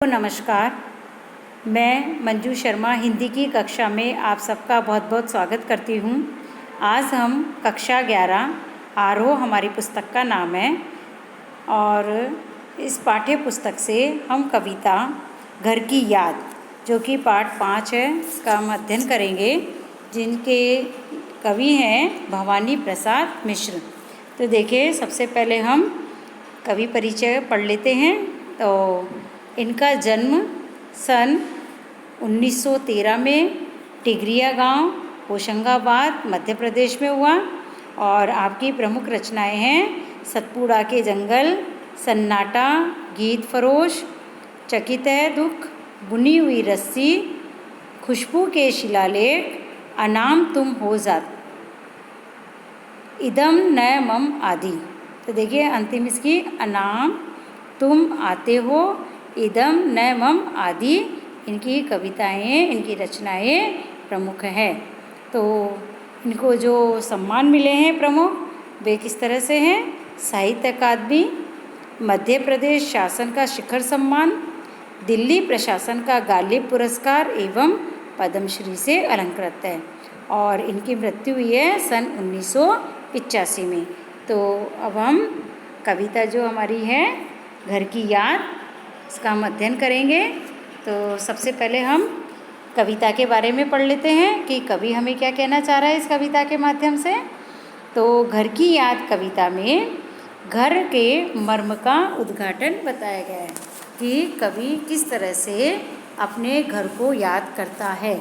नमस्कार। मैं मंजू शर्मा हिंदी की कक्षा में आप सबका बहुत बहुत स्वागत करती हूँ। आज हम कक्षा 11 आरोह हमारी पुस्तक का नाम है और इस पाठ्य पुस्तक से हम कविता घर की याद जो कि पाठ 5 है इसका हम अध्ययन करेंगे, जिनके कवि हैं भवानी प्रसाद मिश्र। तो देखिए, सबसे पहले हम कवि परिचय पढ़ लेते हैं। तो इनका जन्म सन 1913 में टिगरिया गांव, होशंगाबाद, मध्य प्रदेश में हुआ और आपकी प्रमुख रचनाएं हैं सतपुड़ा के जंगल, सन्नाटा, गीत फरोश, चकित है दुख, बुनी हुई रस्सी, खुशबू के शिलालेख, अनाम तुम हो जात, इदम न मम आदि। तो देखिए अंतिम इसकी अनाम तुम आते हो, इदम न मम आदि इनकी कविताएं, इनकी रचनाएं प्रमुख हैं। तो इनको जो सम्मान मिले हैं प्रमुख, वे किस तरह से हैं? साहित्य अकादमी, मध्य प्रदेश शासन का शिखर सम्मान, दिल्ली प्रशासन का गालिब पुरस्कार एवं पद्मश्री से अलंकृत है और इनकी मृत्यु हुई है सन 1985 में। तो अब हम कविता जो हमारी है घर की याद, इसका हम अध्ययन करेंगे। तो सबसे पहले हम कविता के बारे में पढ़ लेते हैं कि कवि हमें क्या कहना चाह रहा है इस कविता के माध्यम से। तो घर की याद कविता में घर के मर्म का उद्घाटन बताया गया है कि कवि किस तरह से अपने घर को याद करता है,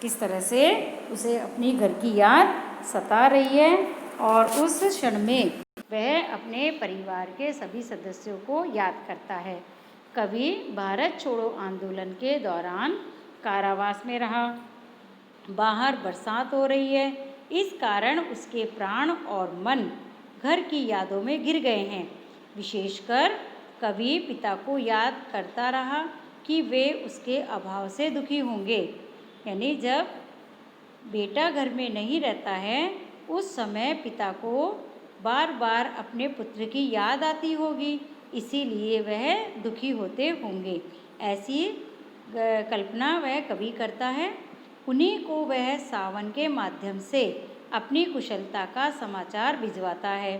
किस तरह से उसे अपनी घर की याद सता रही है और उस क्षण में वह अपने परिवार के सभी सदस्यों को याद करता है। कवि भारत छोड़ो आंदोलन के दौरान कारावास में रहा। बाहर बरसात हो रही है, इस कारण उसके प्राण और मन घर की यादों में गिर गए हैं। विशेषकर कवि पिता को याद करता रहा कि वे उसके अभाव से दुखी होंगे। यानी जब बेटा घर में नहीं रहता है उस समय पिता को बार बार अपने पुत्र की याद आती होगी, इसीलिए वह दुखी होते होंगे। ऐसी कल्पना वह कवि करता है। उन्हीं को वह सावन के माध्यम से अपनी कुशलता का समाचार भिजवाता है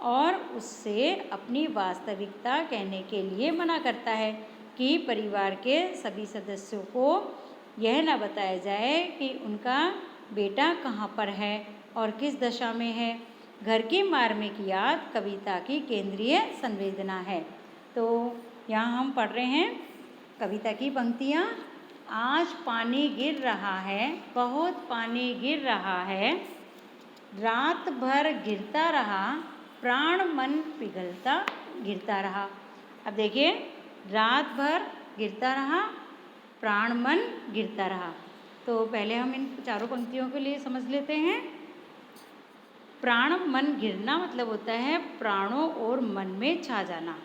और उससे अपनी वास्तविकता कहने के लिए मना करता है कि परिवार के सभी सदस्यों को यह न बताया जाए कि उनका बेटा कहाँ पर है और किस दशा में है। घर की मार्मिक याद कविता की केंद्रीय संवेदना है। तो यहाँ हम पढ़ रहे हैं कविता की पंक्तियाँ। आज पानी गिर रहा है, बहुत पानी गिर रहा है, रात भर गिरता रहा, प्राण मन पिघलता गिरता रहा। अब देखिए, रात भर गिरता रहा, प्राण मन गिरता रहा। तो पहले हम इन चारों पंक्तियों के लिए समझ लेते हैं। प्राण मन गिरना मतलब होता है प्राणों और मन में छा जाना।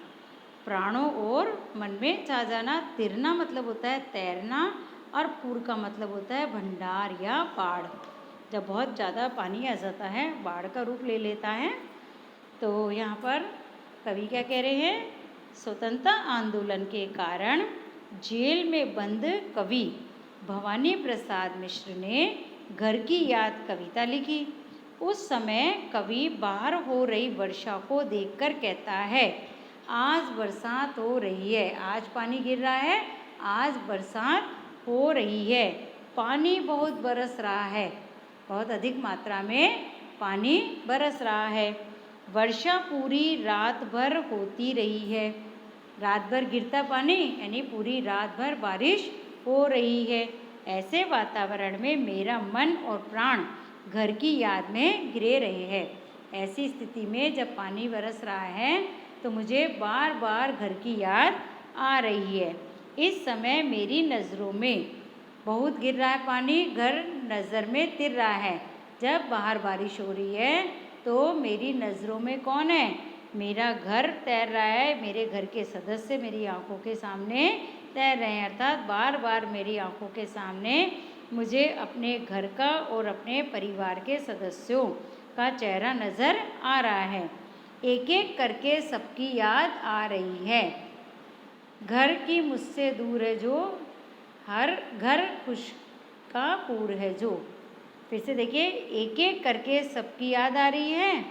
प्राणों और मन में छा जाना। तिरना मतलब होता है तैरना और पूर का मतलब होता है भंडार या बाढ़। जब बहुत ज़्यादा पानी आ जाता है, बाढ़ का रूप ले लेता है। तो यहाँ पर कवि क्या कह रहे हैं? स्वतंत्रता आंदोलन के कारण जेल में बंद कवि भवानी प्रसाद मिश्र ने घर की याद कविता लिखी। उस समय कवि बाहर हो रही वर्षा को देखकर कहता है, आज बरसात हो रही है, आज पानी गिर रहा है, आज बरसात हो रही है, पानी बहुत बरस रहा है, बहुत अधिक मात्रा में पानी बरस रहा है। वर्षा पूरी रात भर होती रही है। रात भर गिरता पानी यानी पूरी रात भर बारिश हो रही है। ऐसे वातावरण में मेरा मन और प्राण घर की याद में गिरे रहे हैं। ऐसी स्थिति में जब पानी बरस रहा है तो मुझे बार बार घर की याद आ रही है। इस समय मेरी नज़रों में बहुत गिर रहा है पानी, घर नज़र में तिर रहा है। जब बाहर बारिश हो रही है तो मेरी नज़रों में कौन है? मेरा घर तैर रहा है, मेरे घर के सदस्य मेरी आंखों के सामने तैर रहे हैं। अर्थात बार बार मेरी आंखों के सामने मुझे अपने घर का और अपने परिवार के सदस्यों का चेहरा नज़र आ रहा है। एक एक करके सबकी याद आ रही है। घर की मुझसे दूर है जो, हर घर खुश का पूर है जो। फिर से देखिए, एक एक करके सबकी याद आ रही है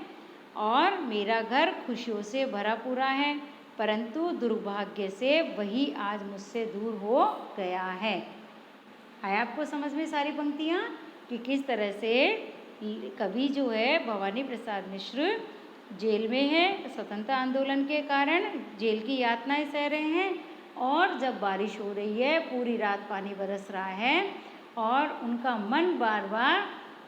और मेरा घर खुशियों से भरा पूरा है, परंतु दुर्भाग्य से वही आज मुझसे दूर हो गया है। आया आपको समझ में सारी पंक्तियाँ कि किस तरह से कवि जो है भवानी प्रसाद मिश्र जेल में है, स्वतंत्रता आंदोलन के कारण जेल की यातनाएं सह रहे हैं, और जब बारिश हो रही है, पूरी रात पानी बरस रहा है और उनका मन बार बार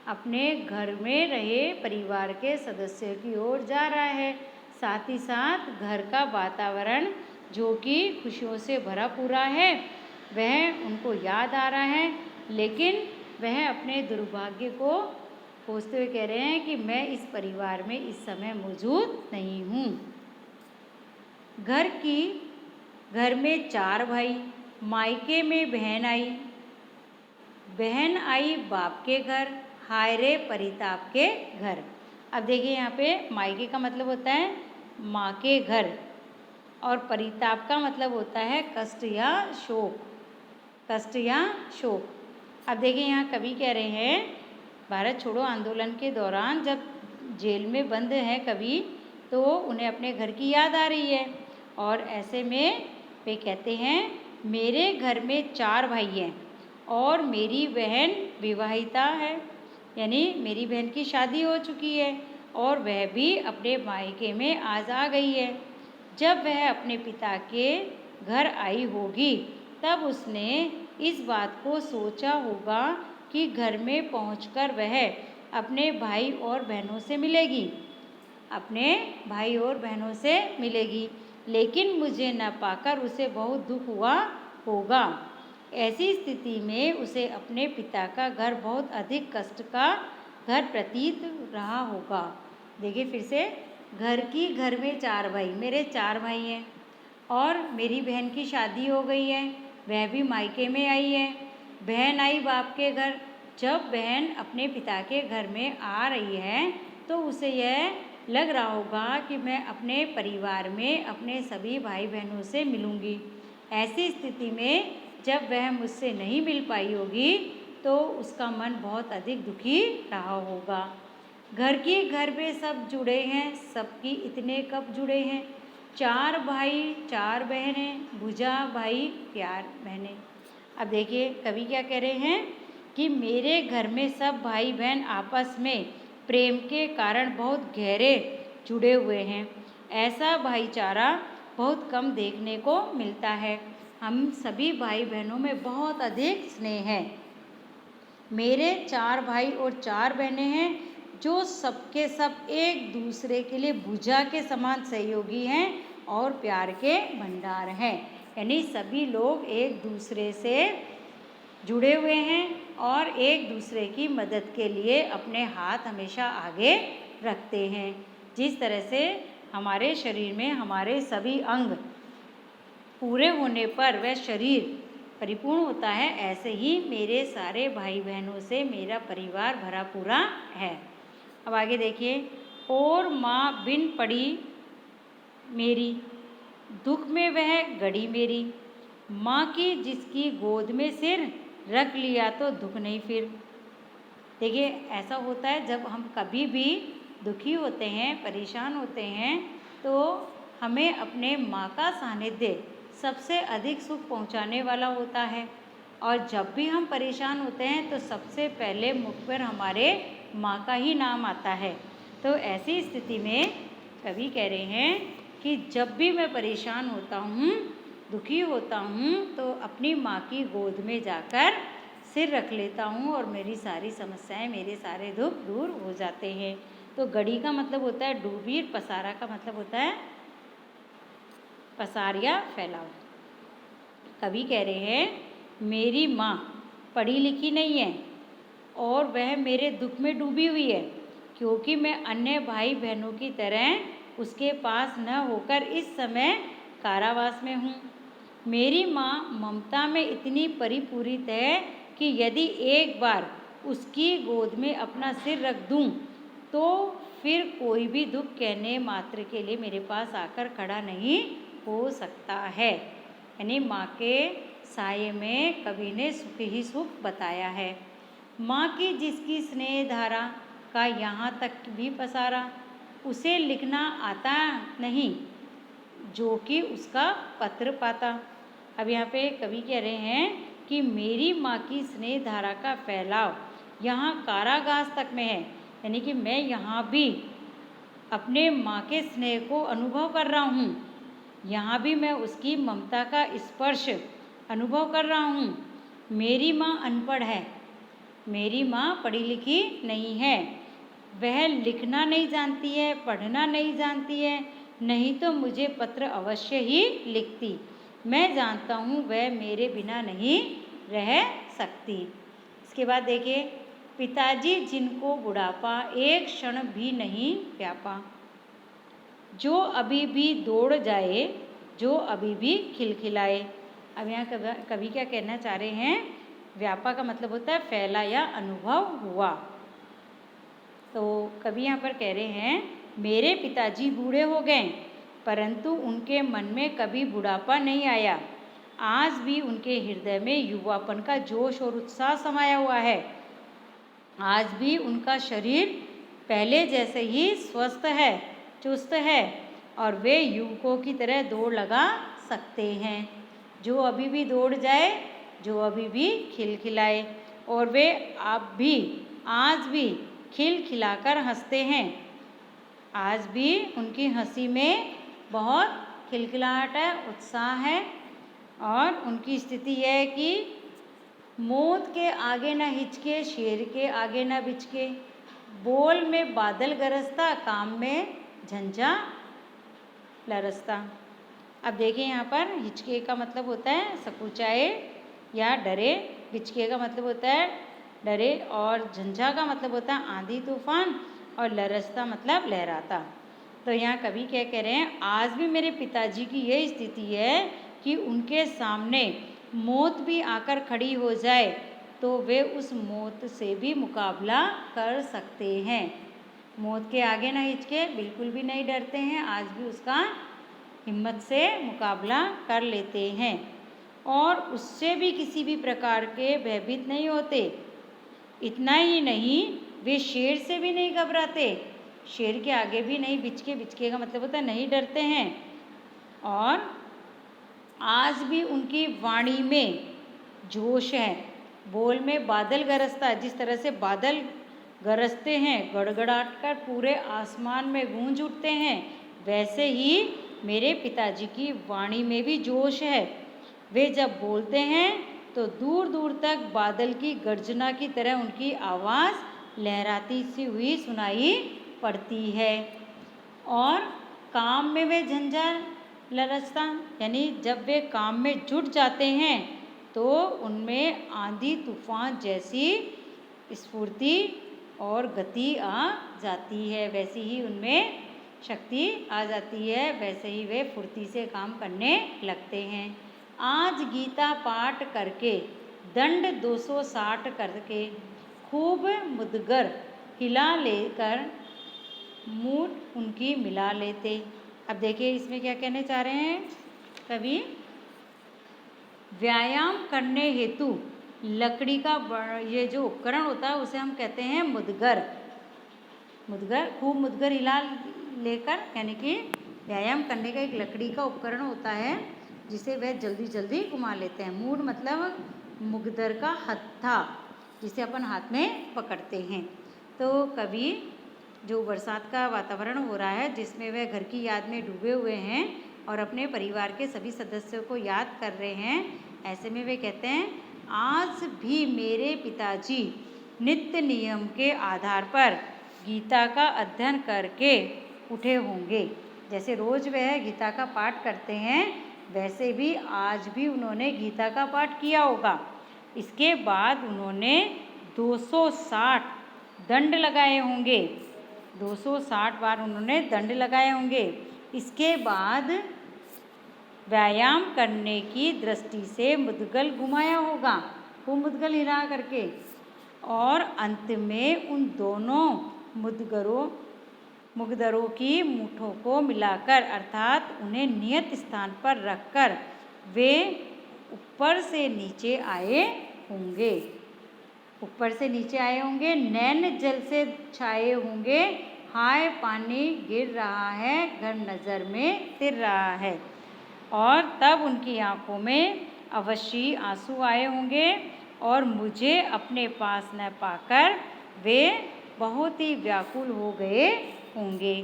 अपने घर में रहे परिवार के सदस्यों की ओर जा रहा है। साथ ही साथ घर का वातावरण जो कि खुशियों से भरा पूरा है वह उनको याद आ रहा है, लेकिन वह अपने दुर्भाग्य को कोसते हुए कह रहे हैं कि मैं इस परिवार में इस समय मौजूद नहीं हूँ। घर में 4 भाई, मायके में बहन आई बाप के घर, हाय रे परिताप के घर। अब देखिए यहाँ पे मायके का मतलब होता है माँ के घर, और परिताप का मतलब होता है कष्ट या शोक। अब देखिए यहाँ कवि कह रहे हैं, भारत छोड़ो आंदोलन के दौरान जब जेल में बंद हैं कवि, तो उन्हें अपने घर की याद आ रही है, और ऐसे में वे कहते हैं मेरे घर में 4 भाई हैं और मेरी बहन विवाहिता है, यानी मेरी बहन की शादी हो चुकी है और वह भी अपने मायके में आज आ गई है। जब वह अपने पिता के घर आई होगी तब उसने इस बात को सोचा होगा कि घर में पहुंचकर वह अपने भाई और बहनों से मिलेगी, लेकिन मुझे न पाकर उसे बहुत दुख हुआ होगा। ऐसी स्थिति में उसे अपने पिता का घर बहुत अधिक कष्ट का घर प्रतीत रहा होगा। देखिए फिर से, घर में 4 भाई, मेरे 4 भाई हैं और मेरी बहन की शादी हो गई है, वह भी मायके में आई है। बहन आई बाप के घर। जब बहन अपने पिता के घर में आ रही है तो उसे यह लग रहा होगा कि मैं अपने परिवार में अपने सभी भाई बहनों से मिलूँगी। ऐसी स्थिति में जब वह मुझसे नहीं मिल पाई होगी तो उसका मन बहुत अधिक दुखी रहा होगा। घर में सब जुड़े हैं, सबकी इतने कब जुड़े हैं, 4 भाई 4 बहनें, भुजा भाई प्यार बहनें। अब देखिए कवि क्या कह रहे हैं कि मेरे घर में सब भाई बहन आपस में प्रेम के कारण बहुत गहरे जुड़े हुए हैं। ऐसा भाईचारा बहुत कम देखने को मिलता है। हम सभी भाई बहनों में बहुत अधिक स्नेह है। मेरे 4 भाई और 4 बहनें हैं जो सबके सब एक दूसरे के लिए भुजा के समान सहयोगी हैं और प्यार के भंडार हैं। यानी सभी लोग एक दूसरे से जुड़े हुए हैं और एक दूसरे की मदद के लिए अपने हाथ हमेशा आगे रखते हैं। जिस तरह से हमारे शरीर में हमारे सभी अंग पूरे होने पर वह शरीर परिपूर्ण होता है, ऐसे ही मेरे सारे भाई बहनों से मेरा परिवार भरा पूरा है। अब आगे देखिए, और माँ बिन पड़ी मेरी, दुख में वह गड़ी मेरी, माँ की जिसकी गोद में सिर रख लिया तो दुख नहीं फिर। देखिए ऐसा होता है जब हम कभी भी दुखी होते हैं, परेशान होते हैं, तो हमें अपने माँ का सानिध्य सबसे अधिक सुख पहुँचाने वाला होता है, और जब भी हम परेशान होते हैं तो सबसे पहले मुख पर हमारे माँ का ही नाम आता है। तो ऐसी स्थिति में कवि कह रहे हैं कि जब भी मैं परेशान होता हूँ, दुखी होता हूँ, तो अपनी माँ की गोद में जाकर सिर रख लेता हूँ और मेरी सारी समस्याएं, मेरे सारे दुख दूर हो जाते हैं। तो गड़ी का मतलब होता है डूबी, पसारा का मतलब होता है पसार या फैलाव। कवि कह रहे हैं मेरी माँ पढ़ी लिखी नहीं है और वह मेरे दुख में डूबी हुई है, क्योंकि मैं अन्य भाई बहनों की तरह उसके पास न होकर इस समय कारावास में हूँ। मेरी माँ ममता में इतनी परिपूरित है कि यदि एक बार उसकी गोद में अपना सिर रख दूँ तो फिर कोई भी दुख कहने मात्र के लिए मेरे पास आकर खड़ा नहीं हो सकता है। यानी माँ के साये में कवि ने सुख ही सुख बताया है। माँ की जिसकी स्नेह धारा का यहाँ तक भी पसारा, उसे लिखना आता नहीं जो कि उसका पत्र पाता। अब यहाँ पे कवि कह रहे हैं कि मेरी माँ की स्नेह धारा का फैलाव यहाँ कारागास तक में है, यानी कि मैं यहाँ भी अपने माँ के स्नेह को अनुभव कर रहा हूँ, यहाँ भी मैं उसकी ममता का स्पर्श अनुभव कर रहा हूँ। मेरी माँ अनपढ़ है, मेरी माँ पढ़ी लिखी नहीं है, वह लिखना नहीं जानती है, पढ़ना नहीं जानती है, नहीं तो मुझे पत्र अवश्य ही लिखती। मैं जानता हूँ वह मेरे बिना नहीं रह सकती। इसके बाद देखिए, पिताजी जिनको बुढ़ापा एक क्षण भी नहीं व्यापा, जो अभी भी दौड़ जाए, जो अभी भी खिलखिलाए। अब यहाँ कवि क्या कहना चाह रहे हैं, व्यापा का मतलब होता है फैला या अनुभव हुआ। तो कवि यहाँ पर कह रहे हैं मेरे पिताजी बूढ़े हो गए, परंतु उनके मन में कभी बुढ़ापा नहीं आया। आज भी उनके हृदय में युवापन का जोश और उत्साह समाया हुआ है। आज भी उनका शरीर पहले जैसे ही स्वस्थ है, चुस्त है, और वे युवकों की तरह दौड़ लगा सकते हैं। जो अभी भी दौड़ जाए, जो अभी भी खिलखिलाए, और वे अब भी आज भी खिलखिलाकर हंसते हैं। आज भी उनकी हंसी में बहुत खिलखिलाहट है, उत्साह है, और उनकी स्थिति यह है कि मौत के आगे न हिचके, शेर के आगे न बिचके, बोल में बादल गरजता, काम में झंझा लरसता। अब देखिए यहाँ पर हिचके का मतलब होता है सकुचाए या डरे, बिचके का मतलब होता है डरे, और झंझा का मतलब होता है आंधी तूफान, और लरसता मतलब लहराता। तो यहाँ कवि क्या कह रहे हैं, आज भी मेरे पिताजी की यही स्थिति है कि उनके सामने मौत भी आकर खड़ी हो जाए तो वे उस मौत से भी मुकाबला कर सकते हैं। मौत के आगे ना हिचके, बिल्कुल भी नहीं डरते हैं, आज भी उसका हिम्मत से मुकाबला कर लेते हैं, और उससे भी किसी भी प्रकार के भयभीत नहीं होते। इतना ही नहीं, वे शेर से भी नहीं घबराते, शेर के आगे भी नहीं बिचके, बिचके का मतलब होता है नहीं डरते हैं। और आज भी उनकी वाणी में जोश है, बोल में बादल गरजता, जिस तरह से बादल गरजते हैं, गड़गड़ाहट कर पूरे आसमान में गूंज उठते हैं, वैसे ही मेरे पिताजी की वाणी में भी जोश है। वे जब बोलते हैं तो दूर दूर तक बादल की गर्जना की तरह उनकी आवाज़ लहराती सी हुई सुनाई पड़ती है। और काम में वे झंझा लरसता, यानी जब वे काम में जुट जाते हैं तो उनमें आंधी तूफान जैसी स्फूर्ति और गति आ जाती है, वैसी ही उनमें शक्ति आ जाती है, वैसे ही वे फुर्ती से काम करने लगते हैं। आज गीता पाठ करके, दंड 260 करके, खूब मुदगर हिला लेकर मूठ उनकी मिला लेते। अब देखिए इसमें क्या कहने चाह रहे हैं कवि, व्यायाम करने हेतु लकड़ी का ये जो उपकरण होता है उसे हम कहते हैं मुदगर। मुदगर, खूब मुदगर हिला लेकर, यानी कि व्यायाम करने का एक लकड़ी का उपकरण होता है जिसे वह जल्दी जल्दी घुमा लेते हैं। मूढ़ मतलब मुगदर का हत्था, जिसे अपन हाथ में पकड़ते हैं। तो कवि जो बरसात का वातावरण हो रहा है जिसमें वह घर की याद में डूबे हुए हैं और अपने परिवार के सभी सदस्यों को याद कर रहे हैं, ऐसे में वे कहते हैं आज भी मेरे पिताजी नित्य नियम के आधार पर गीता का अध्ययन करके उठे होंगे। जैसे रोज़ वह गीता का पाठ करते हैं वैसे भी आज भी उन्होंने गीता का पाठ किया होगा। इसके बाद उन्होंने 260 दंड लगाए होंगे, 260 बार उन्होंने दंड लगाए होंगे। इसके बाद व्यायाम करने की दृष्टि से मुद्गल घुमाया होगा, वो मुद्गल हिला करके, और अंत में उन दोनों मुगदरों की मूठों को मिलाकर, अर्थात उन्हें नियत स्थान पर रखकर वे ऊपर से नीचे आए होंगे। ऊपर से नीचे आए होंगे, नैन जल से छाए होंगे, हाय पानी गिर रहा है, घर नज़र में तिर रहा है। और तब उनकी आँखों में अवश्य आंसू आए होंगे और मुझे अपने पास न पाकर वे बहुत ही व्याकुल हो गए होंगे।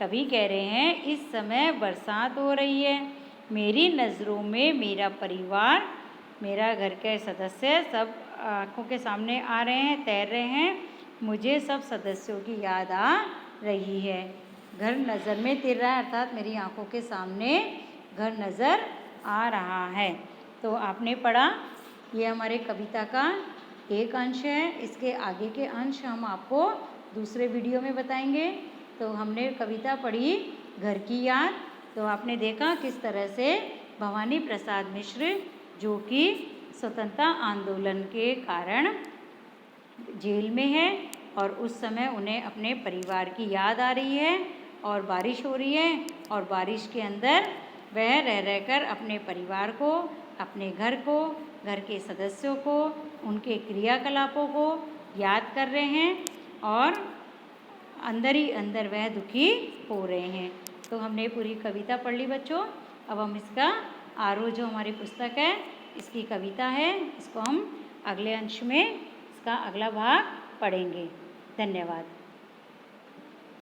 कवि कह रहे हैं इस समय बरसात हो रही है, मेरी नज़रों में मेरा परिवार, मेरा घर के सदस्य सब आँखों के सामने आ रहे हैं, तैर रहे हैं, मुझे सब सदस्यों की याद आ रही है। घर नज़र में तिर रहा है अर्थात मेरी आँखों के सामने घर नज़र आ रहा है। तो आपने पढ़ा, ये हमारे कविता का एक अंश है। इसके आगे के अंश हम आपको दूसरे वीडियो में बताएंगे। तो हमने कविता पढ़ी घर की याद। तो आपने देखा किस तरह से भवानी प्रसाद मिश्र, जो कि स्वतंत्रता आंदोलन के कारण जेल में है और उस समय उन्हें अपने परिवार की याद आ रही है और बारिश हो रही है और बारिश के अंदर वह रह रहकर अपने परिवार को, अपने घर को, घर के सदस्यों को, उनके क्रियाकलापों को याद कर रहे हैं और अंदर ही अंदर वह दुखी हो रहे हैं। तो हमने पूरी कविता पढ़ ली बच्चों। अब हम इसका आरोह जो हमारी पुस्तक है इसकी कविता है, इसको हम अगले अंश में इसका अगला भाग पढ़ेंगे। धन्यवाद।